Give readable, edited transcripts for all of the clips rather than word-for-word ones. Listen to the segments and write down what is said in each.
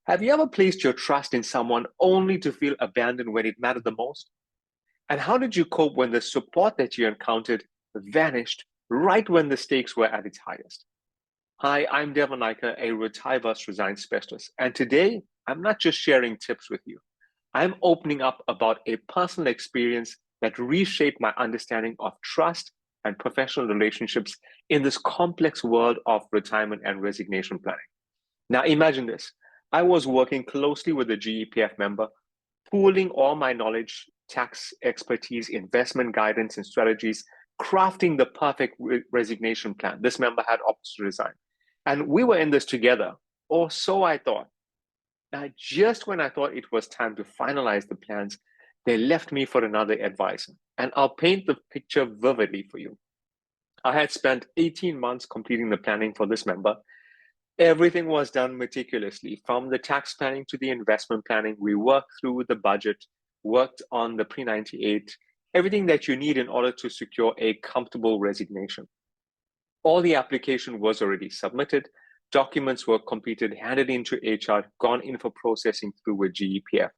Have you ever placed your trust in someone only to feel abandoned when it mattered the most? And how did you cope when the support that you encountered vanished right when the stakes were at its highest? Hi, I'm Devon Iker, a retire vs. resign specialist. And today, I'm not just sharing tips with you. I'm opening up about a personal experience that reshaped my understanding of trust and professional relationships in this complex world of retirement and resignation planning. Now, imagine this. I was working closely with a GEPF member, pooling all my knowledge, tax expertise, investment guidance, and strategies, crafting the perfect resignation plan. This member had opted to resign. And we were in this together, or so I thought. Now, just when I thought it was time to finalize the plans, they left me for another advisor. And I'll paint the picture vividly for you. I had spent 18 months completing the planning for this member. Everything was done meticulously, from the tax planning to the investment planning. We worked through the budget, worked on the pre-98, everything that you need in order to secure a comfortable resignation. All the application was already submitted, documents were completed, handed into HR, gone in for processing through with GEPF.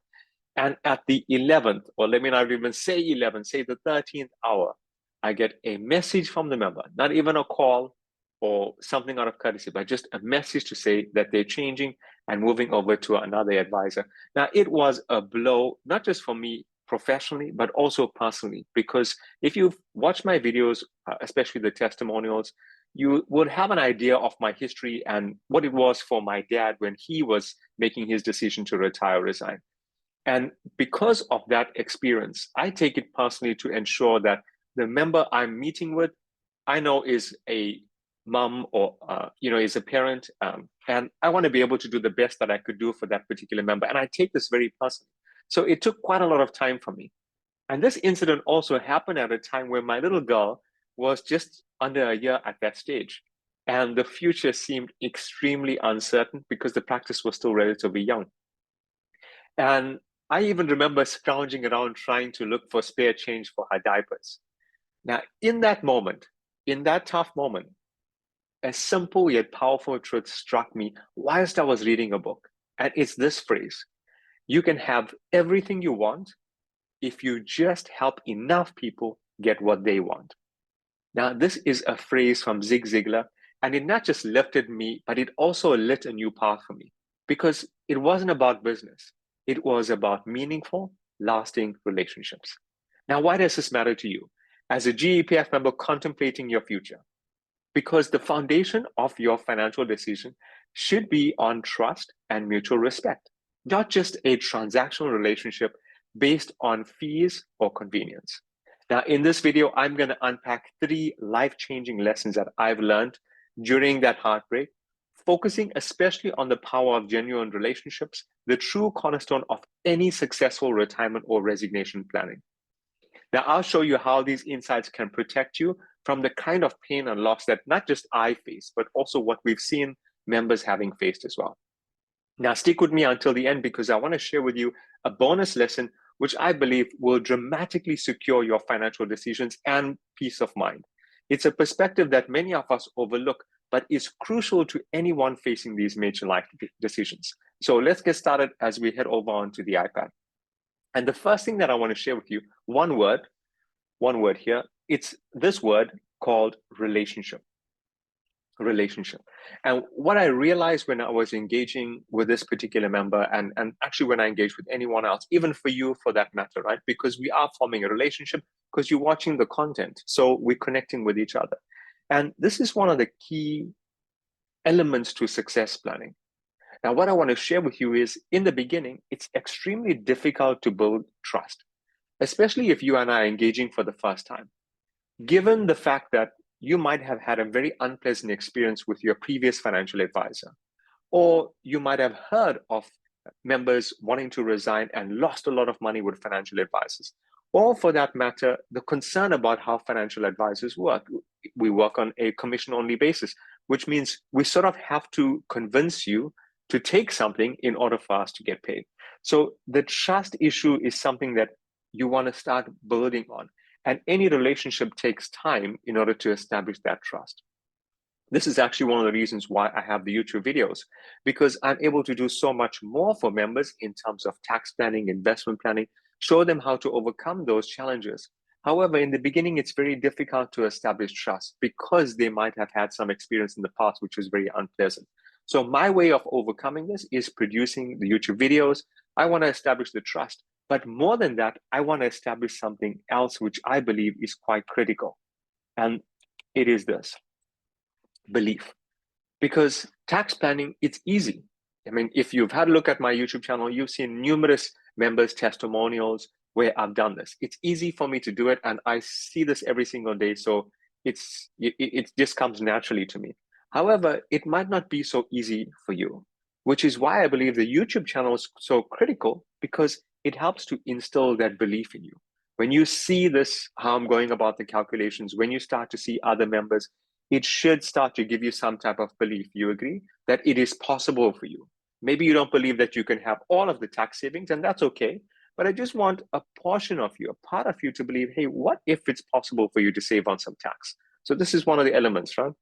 And at the 11th, or let me not even say 11th, say the 13th hour, I get a message from the member, not even a call or something out of courtesy, but just a message to say that they're changing and moving over to another advisor. Now, it was a blow, not just for me professionally, but also personally, because if you've watched my videos, especially the testimonials, you would have an idea of my history and what it was for my dad when he was making his decision to retire or resign. And because of that experience, I take it personally to ensure that the member I'm meeting with, I know is a mom or is a parent, and I want to be able to do the best that I could do for that particular member. And I take this very personally. So it took quite a lot of time for me. And this incident also happened at a time where my little girl was just under a year at that stage. And the future seemed extremely uncertain because the practice was still relatively young. And I even remember scrounging around trying to look for spare change for her diapers. Now, in that moment, in that tough moment, a simple yet powerful truth struck me whilst I was reading a book. And it's this phrase: you can have everything you want if you just help enough people get what they want. Now, this is a phrase from Zig Ziglar, and it not just lifted me, but it also lit a new path for me, because it wasn't about business. It was about meaningful, lasting relationships. Now, why does this matter to you as a GEPF member contemplating your future? Because the foundation of your financial decision should be on trust and mutual respect, not just a transactional relationship based on fees or convenience. Now, in this video, I'm going to unpack 3 life-changing lessons that I've learned during that heartbreak, focusing especially on the power of genuine relationships, the true cornerstone of any successful retirement or resignation planning. Now, I'll show you how these insights can protect you from the kind of pain and loss that not just I face, but also what we've seen members having faced as well. Now, stick with me until the end, because I want to share with you a bonus lesson which I believe will dramatically secure your financial decisions and peace of mind. It's a perspective that many of us overlook, but is crucial to anyone facing these major life decisions. So let's get started as we head over onto the iPad. And the first thing that I want to share with you, one word here, it's this word called relationship. Relationship. And what I realized when I was engaging with this particular member, and actually when I engage with anyone else, even for you for that matter, right? Because we are forming a relationship because you're watching the content. So we're connecting with each other. And this is one of the key elements to success planning. Now, what I want to share with you is, in the beginning, it's extremely difficult to build trust, especially if you and I are engaging for the first time. Given the fact that you might have had a very unpleasant experience with your previous financial advisor, or you might have heard of members wanting to resign and lost a lot of money with financial advisors, or for that matter, the concern about how financial advisors work. We work on a commission-only basis, which means we sort of have to convince you to take something in order for us to get paid. So the trust issue is something that you want to start building on. And any relationship takes time in order to establish that trust. This is actually one of the reasons why I have the YouTube videos, because I'm able to do so much more for members in terms of tax planning, investment planning, show them how to overcome those challenges. However, in the beginning, it's very difficult to establish trust because they might have had some experience in the past, which was very unpleasant. So my way of overcoming this is producing the YouTube videos. I want to establish the trust, but more than that, I want to establish something else, which I believe is quite critical. And it is this: belief. Because tax planning, it's easy. I mean, if you've had a look at my YouTube channel, you've seen numerous members' testimonials where I've done this. It's easy for me to do it, and I see this every single day. So it just comes naturally to me. However, it might not be so easy for you, which is why I believe the YouTube channel is so critical, because it helps to instill that belief in you. When you see this, how I'm going about the calculations, when you start to see other members, it should start to give you some type of belief. You agree that it is possible for you. Maybe you don't believe that you can have all of the tax savings, and that's okay. But I just want a portion of you, a part of you, to believe, hey, what if it's possible for you to save on some tax? So this is one of the elements, right?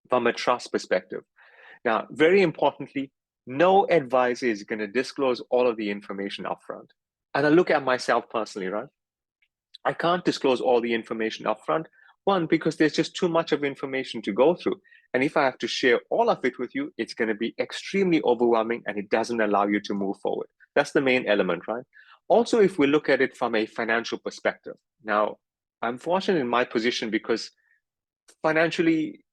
From a trust perspective. Now, very importantly, no advisor is going to disclose all of the information upfront. And I look at myself personally, right? I can't disclose all the information upfront. One, because there's just too much of information to go through. And if I have to share all of it with you, it's going to be extremely overwhelming and it doesn't allow you to move forward. That's the main element, right? Also, if we look at it from a financial perspective, now, I'm fortunate in my position because financially,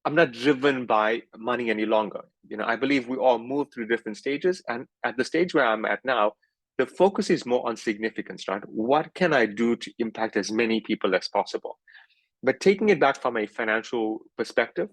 I'm not driven by money any longer. I believe we all move through different stages. And at the stage where I'm at now, the focus is more on significance, right? What can I do to impact as many people as possible? But taking it back from a financial perspective,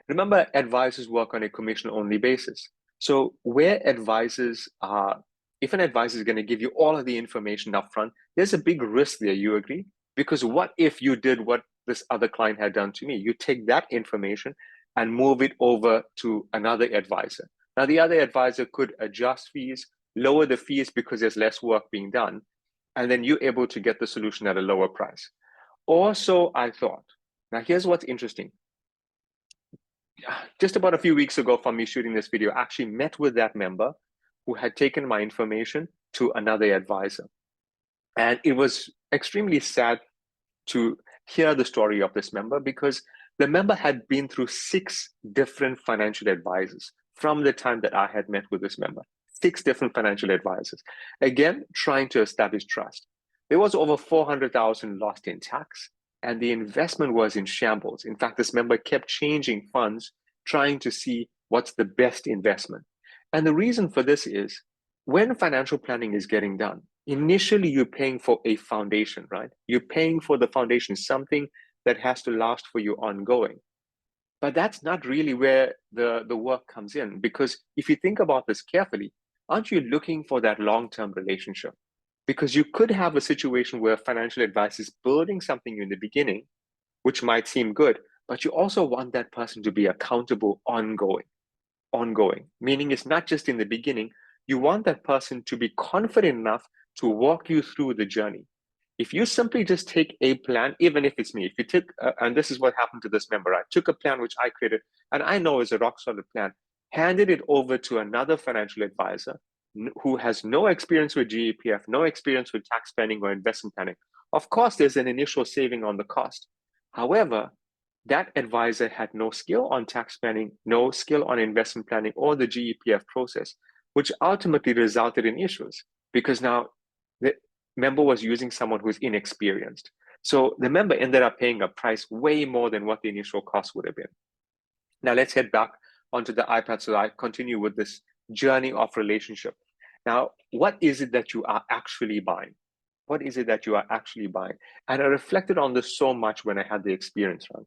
remember, advisors work on a commission-only basis. So where advisors are, if an advisor is going to give you all of the information upfront, there's a big risk there, you agree? Because what if you did what this other client had done to me? You take that information and move it over to another advisor. Now, the other advisor could adjust fees, lower the fees because there's less work being done, and then you're able to get the solution at a lower price. Or so I thought. Now, here's what's interesting. Just about a few weeks ago from me shooting this video, I actually met with that member who had taken my information to another advisor. And it was extremely sad to hear the story of this member, because the member had been through 6 different financial advisors from the time that I had met with this member. 6 different financial advisors. Again, trying to establish trust. There was over 400,000 lost in tax, and the investment was in shambles. In fact, this member kept changing funds, trying to see what's the best investment. And the reason for this is, when financial planning is getting done, initially you're paying for a foundation, right? You're paying for the foundation, something that has to last for you ongoing. But that's not really where the work comes in, because if you think about this carefully, aren't you looking for that long-term relationship? Because you could have a situation where financial advice is building something in the beginning, which might seem good, but you also want that person to be accountable ongoing, meaning it's not just in the beginning. You want that person to be confident enough to walk you through the journey. If you simply just take a plan, even if it's me, if you took, and this is what happened to this member, I took a plan which I created, and I know is a rock solid plan, handed it over to another financial advisor who has no experience with GEPF, no experience with tax planning or investment planning. Of course, there's an initial saving on the cost. However, that advisor had no skill on tax planning, no skill on investment planning or the GEPF process, which ultimately resulted in issues, because now the member was using someone who's inexperienced. So the member ended up paying a price way more than what the initial cost would have been. Now let's head back onto the iPad so I continue with this journey of relationship. Now, what is it that you are actually buying? What is it that you are actually buying? And I reflected on this so much when I had the experience, right?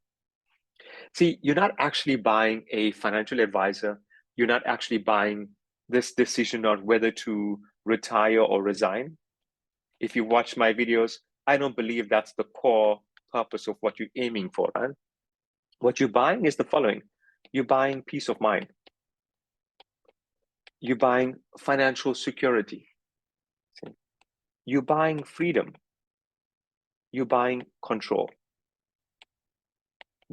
See, you're not actually buying a financial advisor. You're not actually buying this decision on whether to retire or resign. If you watch my videos, I don't believe that's the core purpose of what you're aiming for, right? What you're buying is the following. You're buying peace of mind. You're buying financial security. You're buying freedom. You're buying control.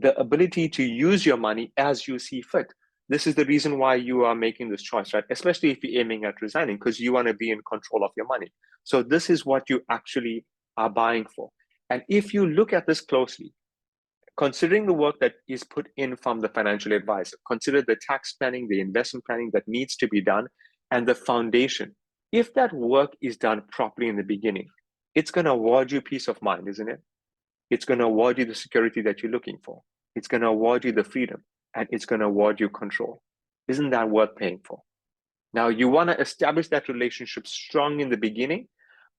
the ability to use your money as you see fit. This is the reason why you are making this choice, right? Especially if you're aiming at resigning, because you want to be in control of your money. So this is what you actually are buying for. And if you look at this closely, considering the work that is put in from the financial advisor, consider the tax planning, the investment planning that needs to be done, and the foundation. If that work is done properly in the beginning, it's going to award you peace of mind, isn't it? It's going to award you the security that you're looking for. It's going to award you the freedom, and it's going to award you control. Isn't that worth paying for? Now, you want to establish that relationship strong in the beginning,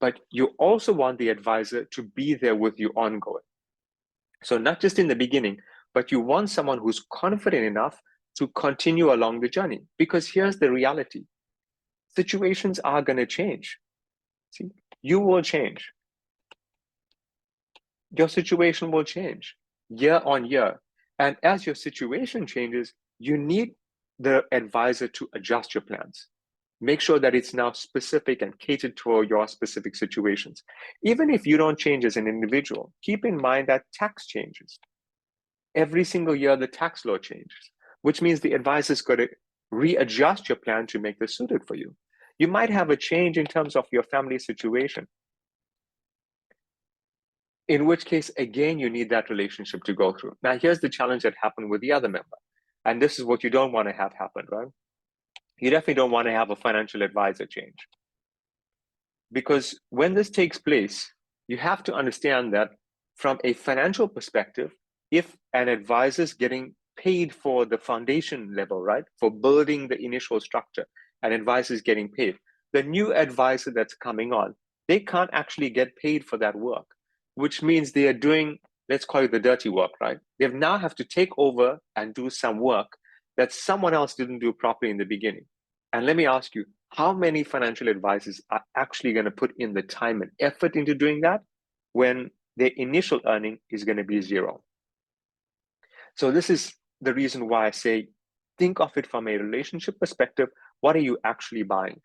but you also want the advisor to be there with you ongoing. So not just in the beginning, but you want someone who's confident enough to continue along the journey. Because here's the reality. Situations are going to change. See, you will change. Your situation will change year on year. And as your situation changes, you need the advisor to adjust your plans. Make sure that it's now specific and catered to your specific situations. Even if you don't change as an individual, keep in mind that tax changes. Every single year, the tax law changes, which means the advisor's got to readjust your plan to make this suited for you. You might have a change in terms of your family situation, in which case, again, you need that relationship to go through. Now, here's the challenge that happened with the other member. And this is what you don't want to have happen, right? You definitely don't want to have a financial advisor change. Because when this takes place, you have to understand that from a financial perspective, if an advisor is getting paid for the foundation level, right, for building the initial structure, an advisor is getting paid, the new advisor that's coming on, they can't actually get paid for that work, which means they are doing, let's call it the dirty work, right? They now have to take over and do some work that someone else didn't do properly in the beginning. And let me ask you, how many financial advisors are actually going to put in the time and effort into doing that when their initial earning is going to be zero? So this is the reason why I say, think of it from a relationship perspective. What are you actually buying?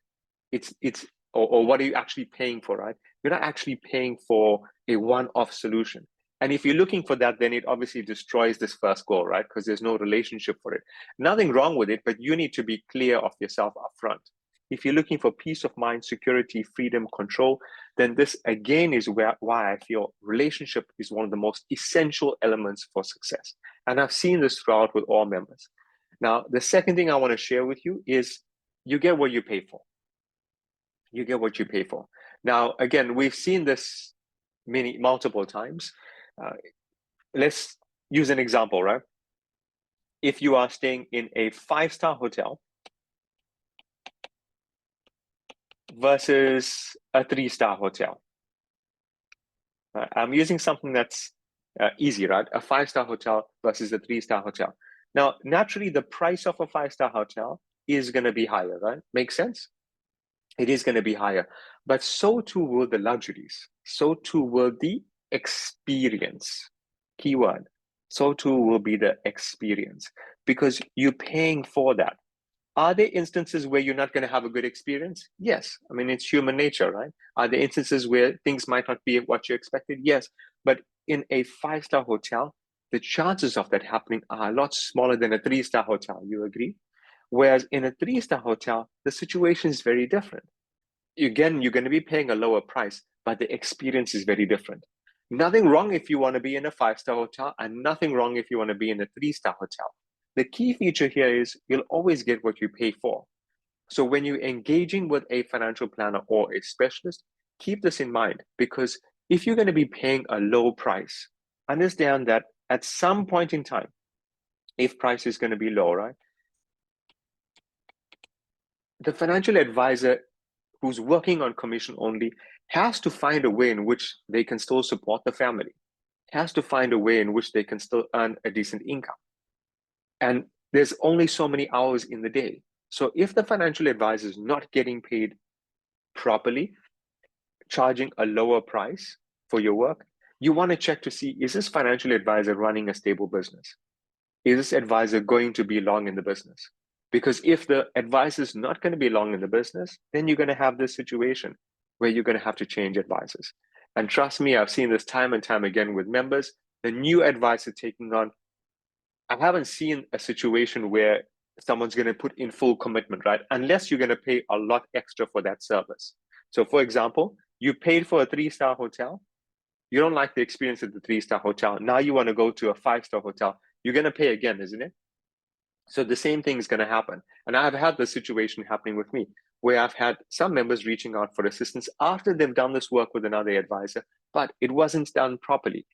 Or what are you actually paying for, right? You're not actually paying for a one-off solution. And if you're looking for that, then it obviously destroys this first goal, right? Because there's no relationship for it. Nothing wrong with it, but you need to be clear of yourself upfront. If you're looking for peace of mind, security, freedom, control, then this again is why I feel relationship is one of the most essential elements for success. And I've seen this throughout with all members. Now, the second thing I want to share with you is you get what you pay for. You get what you pay for. Now, again, we've seen this multiple times. Let's use an example, right? If you are staying in a 5-star hotel versus a 3-star hotel. I'm using something that's easy, right? A 5-star hotel versus a 3-star hotel. Now, naturally, the price of a 5-star hotel is going to be higher, right? Makes sense? It is going to be higher, but so too will the luxuries. So too will the experience. Keyword. So too will be the experience because you're paying for that. Are there instances where you're not going to have a good experience? Yes. I mean, it's human nature, right? Are there instances where things might not be what you expected? Yes. But in a 5-star hotel, the chances of that happening are a lot smaller than a 3-star hotel. You agree? Whereas in a 3-star hotel, the situation is very different. Again, you're going to be paying a lower price, but the experience is very different. Nothing wrong if you want to be in a 5-star hotel, and nothing wrong if you want to be in a 3-star hotel. The key feature here is you'll always get what you pay for. So when you're engaging with a financial planner or a specialist, keep this in mind, because if you're going to be paying a low price, understand that at some point in time, if price is going to be low, right? The financial advisor who's working on commission only has to find a way in which they can still support the family, has to find a way in which they can still earn a decent income. And there's only so many hours in the day. So if the financial advisor is not getting paid properly, charging a lower price for your work, you want to check to see, is this financial advisor running a stable business? Is this advisor going to be long in the business? Because if the advisor is not going to be long in the business, then you're going to have this situation where you're going to have to change advisors. And trust me, I've seen this time and time again with members. The new advisor taking on I haven't seen a situation where someone's going to put in full commitment, right? Unless you're going to pay a lot extra for that service. So, for example, you paid for a 3-star hotel. You don't like the experience at the 3-star hotel. Now you want to go to a 5-star hotel. You're going to pay again, isn't it? So the same thing is going to happen. And I've had this situation happening with me where I've had some members reaching out for assistance after they've done this work with another advisor, but it wasn't done properly.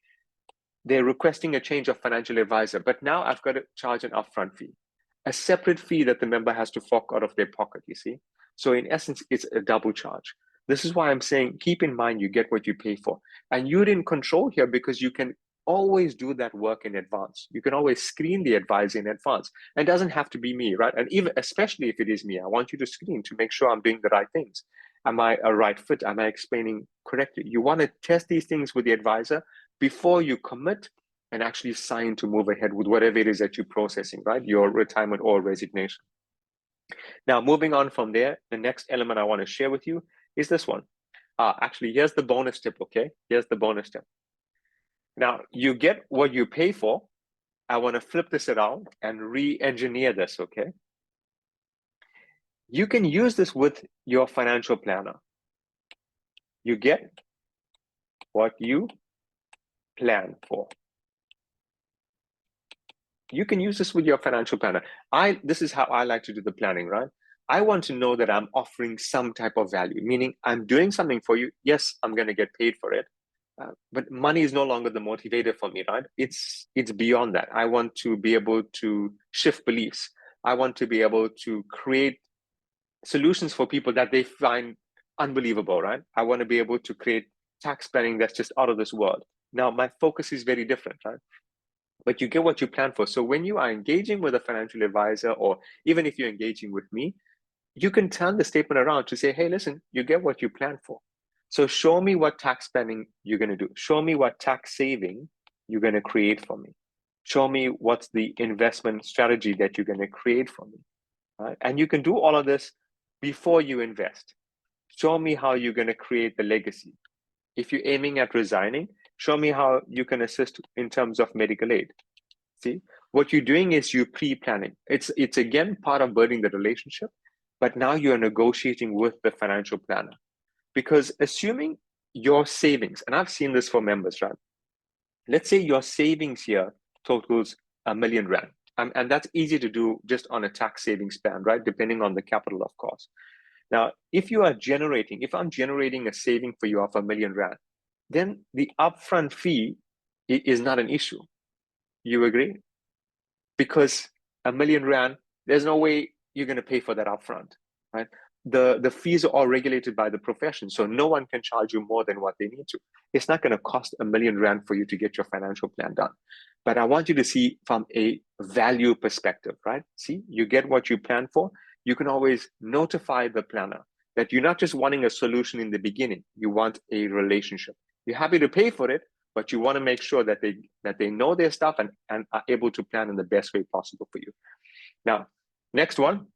They're requesting a change of financial advisor, but now I've got to charge an upfront fee, a separate fee that the member has to fork out of their pocket, you see? So in essence, it's a double charge. This is why I'm saying, keep in mind, you get what you pay for. And you're in control here because you can always do that work in advance. You can always screen the advisor in advance. And it doesn't have to be me, right? And even, especially if it is me, I want you to screen to make sure I'm doing the right things. Am I a right fit? Am I explaining correctly? You want to test these things with the advisor before you commit and actually sign to move ahead with whatever it is that you're processing, right? Your retirement or resignation. Now, moving on from there, the next element I want to share with you is this one. Actually, here's the bonus tip, okay? Here's the bonus tip. Now, you get what you pay for. I want to flip this around and re-engineer this, okay? You can use this with your financial planner. You get what you plan for. You can use this with your financial planner. This is how I like to do the planning, right? I want to know that I'm offering some type of value, meaning I'm doing something for you. Yes, I'm going to get paid for it. But money is no longer the motivator for me, right? It's beyond that. I want to be able to shift beliefs. I want to be able to create solutions for people that they find unbelievable, right? I want to be able to create tax planning that's just out of this world. Now, my focus is very different, right? But you get what you plan for. So when you are engaging with a financial advisor, or even if you're engaging with me, you can turn the statement around to say, hey, listen, you get what you plan for. So show me what tax planning you're going to do. Show me what tax saving you're going to create for me. Show me what's the investment strategy that you're going to create for me. Right? And you can do all of this before you invest. Show me how you're going to create the legacy. If you're aiming at resigning, show me how you can assist in terms of medical aid. See, what you're doing is you're pre-planning. It's again part of building the relationship, but now you're negotiating with the financial planner. Because assuming your savings, and I've seen this for members, right? Let's say your savings here totals R1 million. And that's easy to do just on a tax savings plan, right? Depending on the capital, of course. Now, if I'm generating a saving for you of R1 million, then the upfront fee is not an issue. You agree? Because R1 million, there's no way you're going to pay for that upfront, right? The fees are all regulated by the profession, so no one can charge you more than what they need to. It's not going to cost R1 million for you to get your financial plan done. But I want you to see from a value perspective, right? See, you get what you plan for. You can always notify the planner that you're not just wanting a solution in the beginning. You want a relationship. You're happy to pay for it, but you want to make sure that they know their stuff and are able to plan in the best way possible for you. Now, next one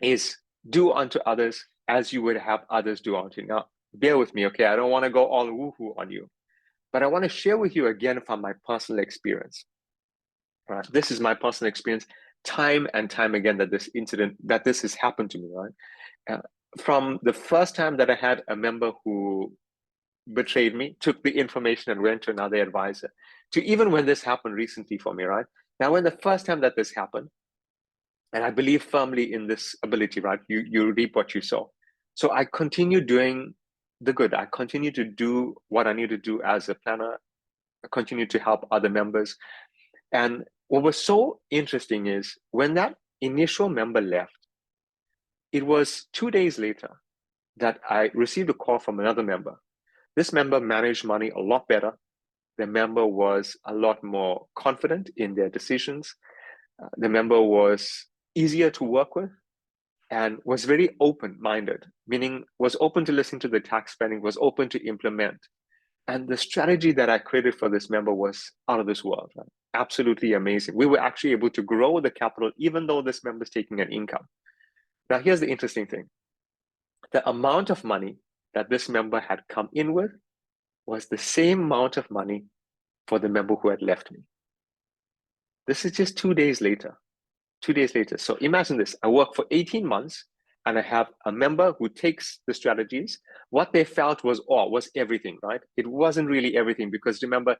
is do unto others as you would have others do unto you. Now, bear with me, okay? I don't want to go all woohoo on you, but I want to share with you again from my personal experience. Right? This is my personal experience, time and time again that this has happened to me, right? From the first time that I had a member who betrayed me, took the information and went to another advisor, to even when this happened recently for me, right? Now, when the first time that this happened, and I believe firmly in this ability, right? You reap what you sow. So I continue doing the good. I continue to do what I need to do as a planner. I continue to help other members. And what was so interesting is when that initial member left, it was 2 days later that I received a call from another member. This member managed money a lot better. The member was a lot more confident in their decisions. The member was easier to work with and was very open-minded, meaning was open to listen to the tax planning, was open to implement. And the strategy that I created for this member was out of this world, right? Absolutely amazing. We were actually able to grow the capital even though this member is taking an income. Now, here's the interesting thing. The amount of money that this member had come in with was the same amount of money for the member who had left me. This is just 2 days later. 2 days later. So imagine this. I work for 18 months and I have a member who takes the strategies. What they felt was everything, right? It wasn't really everything because remember,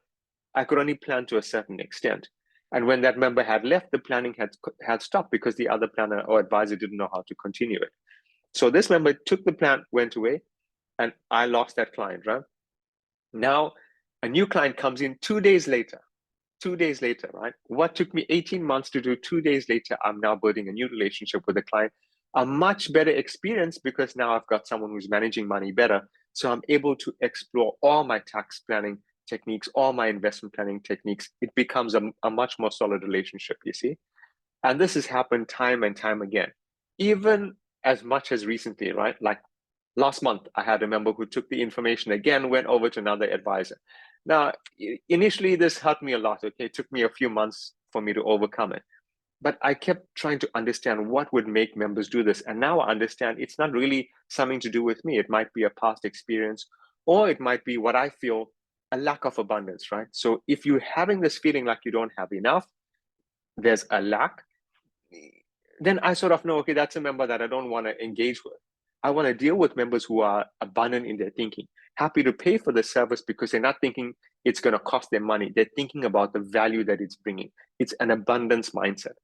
I could only plan to a certain extent. And when that member had left, the planning had stopped because the other planner or advisor didn't know how to continue it. So this member took the plan, went away, and I lost that client, right? Now, a new client comes in 2 days later. 2 days later, right? What took me 18 months to do, 2 days later, I'm now building a new relationship with a client, a much better experience because now I've got someone who's managing money better. So I'm able to explore all my tax planning techniques, all my investment planning techniques. It becomes a much more solid relationship, you see? And this has happened time and time again, even as much as recently, right? Like last month, I had a member who took the information again, went over to another advisor. Now, initially, this hurt me a lot. Okay, it took me a few months for me to overcome it. But I kept trying to understand what would make members do this. And now I understand it's not really something to do with me. It might be a past experience, or it might be what I feel a lack of abundance, right? So if you're having this feeling like you don't have enough, there's a lack, then I sort of know, okay, that's a member that I don't want to engage with. I want to deal with members who are abundant in their thinking, happy to pay for the service because they're not thinking it's going to cost them money. They're thinking about the value that it's bringing. It's an abundance mindset.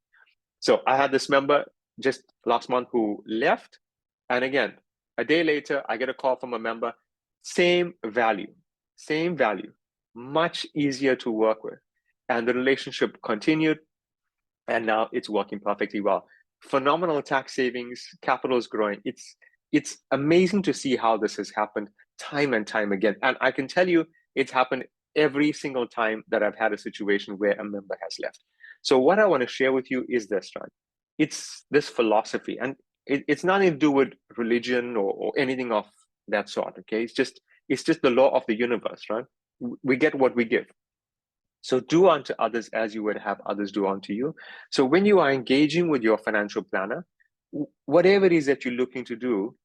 So I had this member just last month who left. And again, a day later, I get a call from a member, same value, much easier to work with. And the relationship continued. And now it's working perfectly well. Phenomenal tax savings, capital is growing. It's amazing to see how this has happened time and time again. And I can tell you, it's happened every single time that I've had a situation where a member has left. So what I want to share with you is this, right? It's this philosophy, and it's nothing to do with religion or anything of that sort. Okay, it's just the law of the universe, right? We get what we give. So do unto others as you would have others do unto you. So when you are engaging with your financial planner, whatever it is that you're looking to do,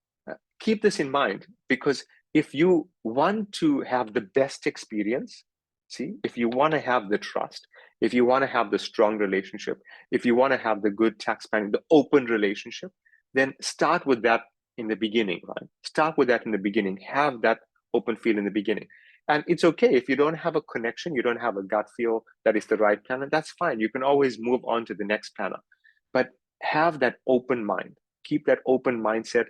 keep this in mind, because if you want to have the best experience, see, if you want to have the trust, if you want to have the strong relationship, if you want to have the good tax planning, the open relationship, then start with that in the beginning, right? Start with that in the beginning. Have that open feel in the beginning. And it's okay if you don't have a connection, you don't have a gut feel that is the right planner, that's fine. You can always move on to the next planner. But have that open mind, keep that open mindset,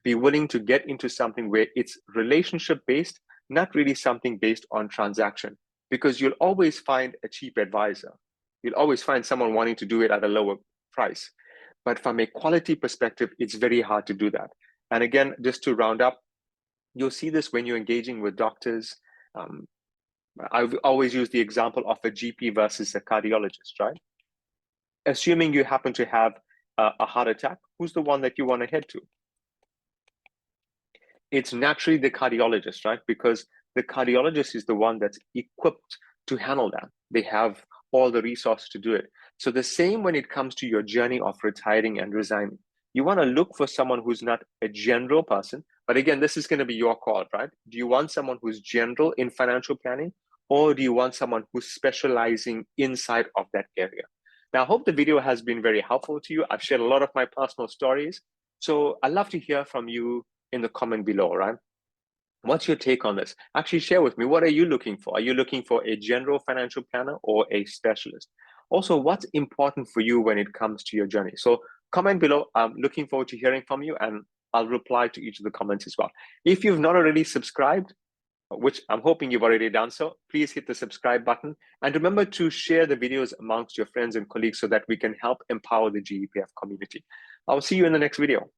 be willing to get into something where it's relationship based, not really something based on transaction, because you'll always find a cheap advisor. You'll always find someone wanting to do it at a lower price. But from a quality perspective, it's very hard to do that. And again, just to round up, you'll see this when you're engaging with doctors. I've always used the example of a GP versus a cardiologist, right? Assuming you happen to have a heart attack, who's the one that you want to head to? It's naturally the cardiologist, right? Because the cardiologist is the one that's equipped to handle that. They have all the resources to do it. So the same when it comes to your journey of retiring and resigning. You want to look for someone who's not a general person, but again, this is going to be your call, right? Do you want someone who's general in financial planning, or do you want someone who's specializing inside of that area? Now, I hope the video has been very helpful to you. I've shared a lot of my personal stories. So I'd love to hear from you in the comment below, right? What's your take on this? Actually, share with me. What are you looking for? Are you looking for a general financial planner or a specialist? Also, what's important for you when it comes to your journey? So comment below. I'm looking forward to hearing from you, and I'll reply to each of the comments as well. If you've not already subscribed, which I'm hoping you've already done so, please hit the subscribe button. And remember to share the videos amongst your friends and colleagues so that we can help empower the GEPF community. I'll see you in the next video.